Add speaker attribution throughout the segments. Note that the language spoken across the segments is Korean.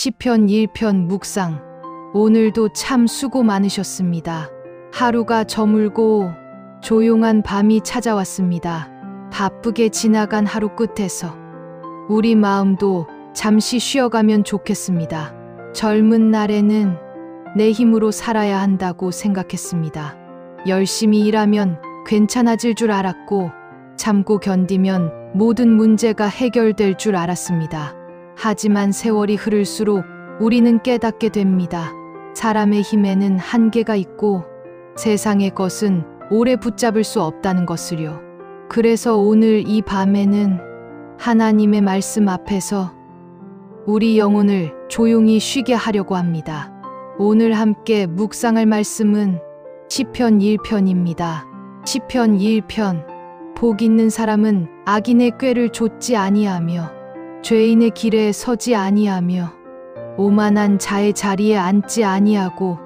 Speaker 1: 시편 1편 묵상. 오늘도 참 수고 많으셨습니다. 하루가 저물고 조용한 밤이 찾아왔습니다. 바쁘게 지나간 하루 끝에서 우리 마음도 잠시 쉬어가면 좋겠습니다. 젊은 날에는 내 힘으로 살아야 한다고 생각했습니다. 열심히 일하면 괜찮아질 줄 알았고 참고 견디면 모든 문제가 해결될 줄 알았습니다. 하지만 세월이 흐를수록 우리는 깨닫게 됩니다. 사람의 힘에는 한계가 있고 세상의 것은 오래 붙잡을 수 없다는 것을요. 그래서 오늘 이 밤에는 하나님의 말씀 앞에서 우리 영혼을 조용히 쉬게 하려고 합니다. 오늘 함께 묵상할 말씀은 시편 1편입니다. 시편 1편. 복 있는 사람은 악인의 꾀를 좇지 아니하며 죄인의 길에 서지 아니하며 오만한 자의 자리에 앉지 아니하고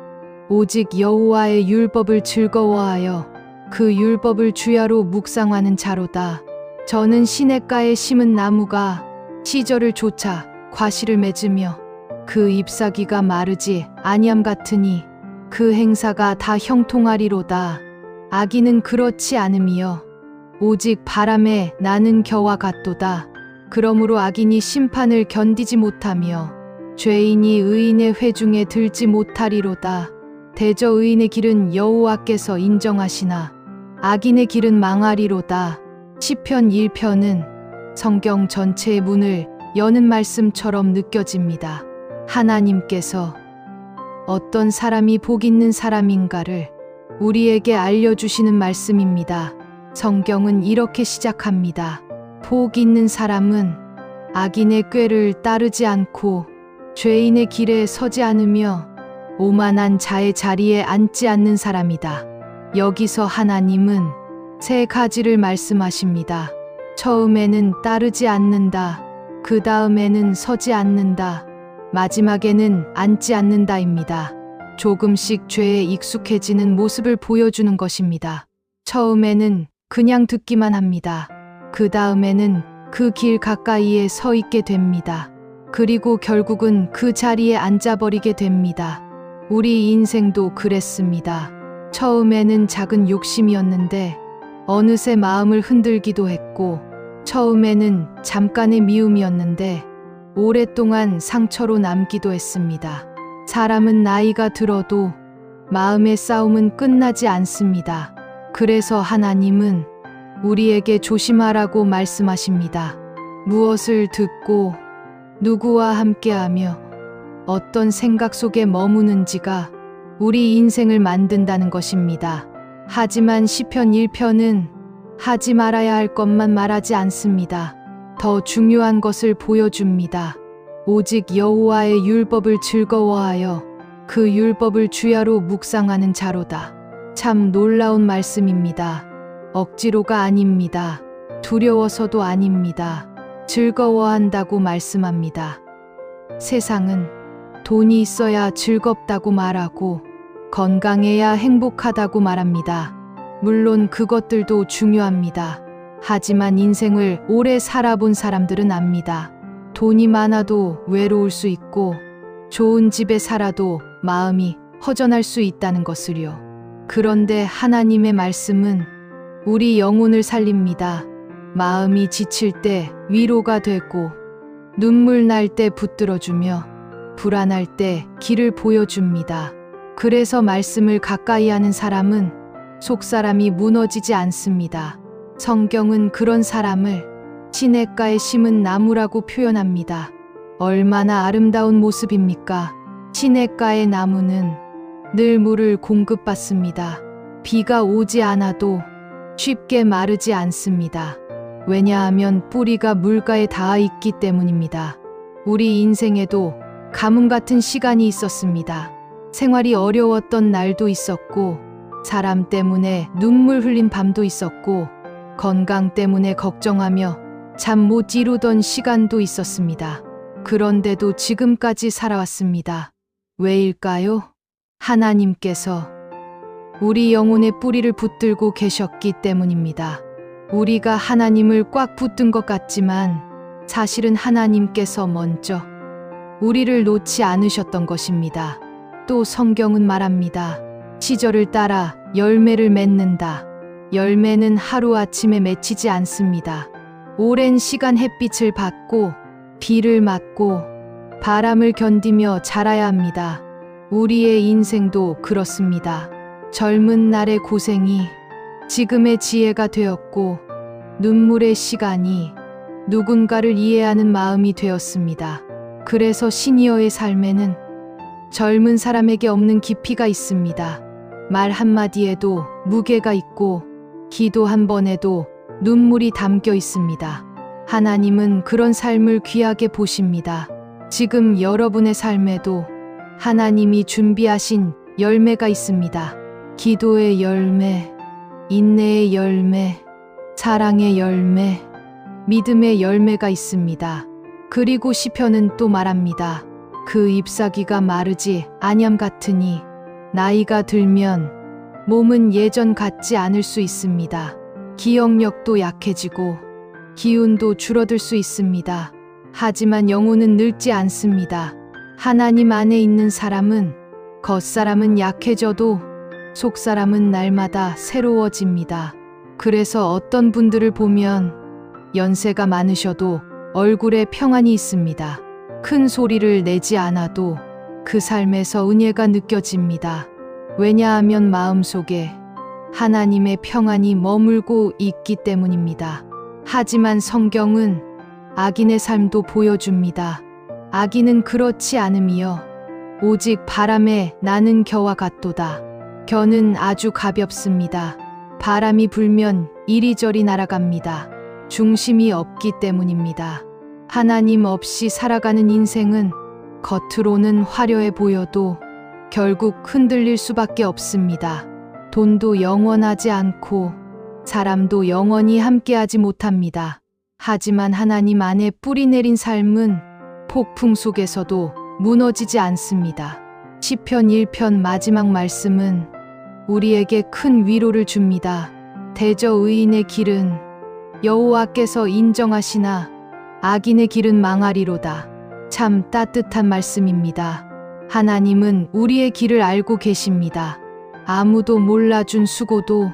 Speaker 1: 오직 여호와의 율법을 즐거워하여 그 율법을 주야로 묵상하는 자로다. 저는 시냇가에 심은 나무가 시절을 쫓아 과실을 맺으며 그 잎사귀가 마르지 아니함 같으니 그 행사가 다 형통하리로다. 악인은 그렇지 않음이요 오직 바람에 나는 겨와 같도다. 그러므로 악인이 심판을 견디지 못하며 죄인이 의인의 회중에 들지 못하리로다. 대저 의인의 길은 여호와께서 인정하시나 악인의 길은 망하리로다. 시편 1편은 성경 전체의 문을 여는 말씀처럼 느껴집니다. 하나님께서 어떤 사람이 복 있는 사람인가를 우리에게 알려주시는 말씀입니다. 성경은 이렇게 시작합니다. 복 있는 사람은 악인의 꾀를 따르지 않고 죄인의 길에 서지 않으며 오만한 자의 자리에 앉지 않는 사람이다. 여기서 하나님은 세 가지를 말씀하십니다. 처음에는 따르지 않는다. 그 다음에는 서지 않는다. 마지막에는 앉지 않는다입니다. 조금씩 죄에 익숙해지는 모습을 보여주는 것입니다. 처음에는 그냥 듣기만 합니다. 그 다음에는 그 길 가까이에 서 있게 됩니다. 그리고 결국은 그 자리에 앉아버리게 됩니다. 우리 인생도 그랬습니다. 처음에는 작은 욕심이었는데 어느새 마음을 흔들기도 했고 처음에는 잠깐의 미움이었는데 오랫동안 상처로 남기도 했습니다. 사람은 나이가 들어도 마음의 싸움은 끝나지 않습니다. 그래서 하나님은 우리에게 조심하라고 말씀하십니다. 무엇을 듣고 누구와 함께하며 어떤 생각 속에 머무는지가 우리 인생을 만든다는 것입니다. 하지만 시편 1편은 하지 말아야 할 것만 말하지 않습니다. 더 중요한 것을 보여줍니다. 오직 여호와의 율법을 즐거워하여 그 율법을 주야로 묵상하는 자로다. 참 놀라운 말씀입니다. 억지로가 아닙니다. 두려워서도 아닙니다. 즐거워한다고 말씀합니다. 세상은 돈이 있어야 즐겁다고 말하고 건강해야 행복하다고 말합니다. 물론 그것들도 중요합니다. 하지만 인생을 오래 살아본 사람들은 압니다. 돈이 많아도 외로울 수 있고 좋은 집에 살아도 마음이 허전할 수 있다는 것을요. 그런데 하나님의 말씀은 우리 영혼을 살립니다. 마음이 지칠 때 위로가 되고 눈물 날 때 붙들어주며 불안할 때 길을 보여줍니다. 그래서 말씀을 가까이 하는 사람은 속사람이 무너지지 않습니다. 성경은 그런 사람을 시냇가에 심은 나무라고 표현합니다. 얼마나 아름다운 모습입니까? 시냇가의 나무는 늘 물을 공급받습니다. 비가 오지 않아도 쉽게 마르지 않습니다. 왜냐하면 뿌리가 물가에 닿아 있기 때문입니다. 우리 인생에도 가뭄 같은 시간이 있었습니다. 생활이 어려웠던 날도 있었고 사람 때문에 눈물 흘린 밤도 있었고 건강 때문에 걱정하며 잠 못 이루던 시간도 있었습니다. 그런데도 지금까지 살아왔습니다. 왜일까요? 하나님께서 우리 영혼의 뿌리를 붙들고 계셨기 때문입니다. 우리가 하나님을 꽉 붙든 것 같지만 사실은 하나님께서 먼저 우리를 놓지 않으셨던 것입니다. 또 성경은 말합니다. 시절을 따라 열매를 맺는다. 열매는 하루아침에 맺히지 않습니다. 오랜 시간 햇빛을 받고 비를 맞고 바람을 견디며 자라야 합니다. 우리의 인생도 그렇습니다. 젊은 날의 고생이 지금의 지혜가 되었고 눈물의 시간이 누군가를 이해하는 마음이 되었습니다. 그래서 시니어의 삶에는 젊은 사람에게 없는 깊이가 있습니다. 말 한마디에도 무게가 있고 기도 한 번에도 눈물이 담겨 있습니다. 하나님은 그런 삶을 귀하게 보십니다. 지금 여러분의 삶에도 하나님이 준비하신 열매가 있습니다. 기도의 열매, 인내의 열매, 사랑의 열매, 믿음의 열매가 있습니다. 그리고 시편은 또 말합니다. 그 잎사귀가 마르지 아니함 같으니 나이가 들면 몸은 예전 같지 않을 수 있습니다. 기억력도 약해지고 기운도 줄어들 수 있습니다. 하지만 영혼은 늙지 않습니다. 하나님 안에 있는 사람은 겉사람은 약해져도 속사람은 날마다 새로워집니다. 그래서 어떤 분들을 보면 연세가 많으셔도 얼굴에 평안이 있습니다. 큰 소리를 내지 않아도 그 삶에서 은혜가 느껴집니다. 왜냐하면 마음속에 하나님의 평안이 머물고 있기 때문입니다. 하지만 성경은 악인의 삶도 보여줍니다. 악인은 그렇지 않음이요 오직 바람에 나는 겨와 같도다. 겨는 아주 가볍습니다. 바람이 불면 이리저리 날아갑니다. 중심이 없기 때문입니다. 하나님 없이 살아가는 인생은 겉으로는 화려해 보여도 결국 흔들릴 수밖에 없습니다. 돈도 영원하지 않고 사람도 영원히 함께하지 못합니다. 하지만 하나님 안에 뿌리 내린 삶은 폭풍 속에서도 무너지지 않습니다. 시편 1편 마지막 말씀은 우리에게 큰 위로를 줍니다. 대저 의인의 길은 여호와께서 인정하시나 악인의 길은 망하리로다. 참 따뜻한 말씀입니다. 하나님은 우리의 길을 알고 계십니다. 아무도 몰라준 수고도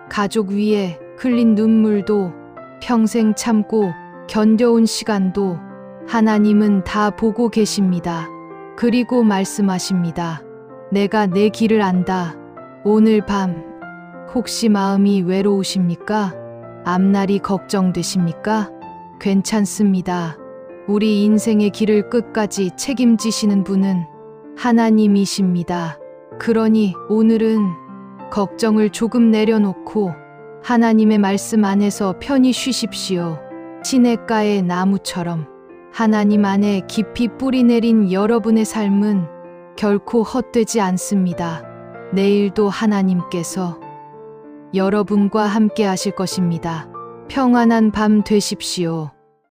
Speaker 1: 가족 위에 흘린 눈물도 평생 참고 견뎌온 시간도 하나님은 다 보고 계십니다. 그리고 말씀하십니다. 내가 내 길을 안다. 오늘 밤 혹시 마음이 외로우십니까? 앞날이 걱정되십니까? 괜찮습니다. 우리 인생의 길을 끝까지 책임지시는 분은 하나님이십니다. 그러니 오늘은 걱정을 조금 내려놓고 하나님의 말씀 안에서 편히 쉬십시오. 시냇가의 나무처럼 하나님 안에 깊이 뿌리 내린 여러분의 삶은 결코 헛되지 않습니다. 내일도 하나님께서 여러분과 함께 하실 것입니다. 평안한 밤 되십시오.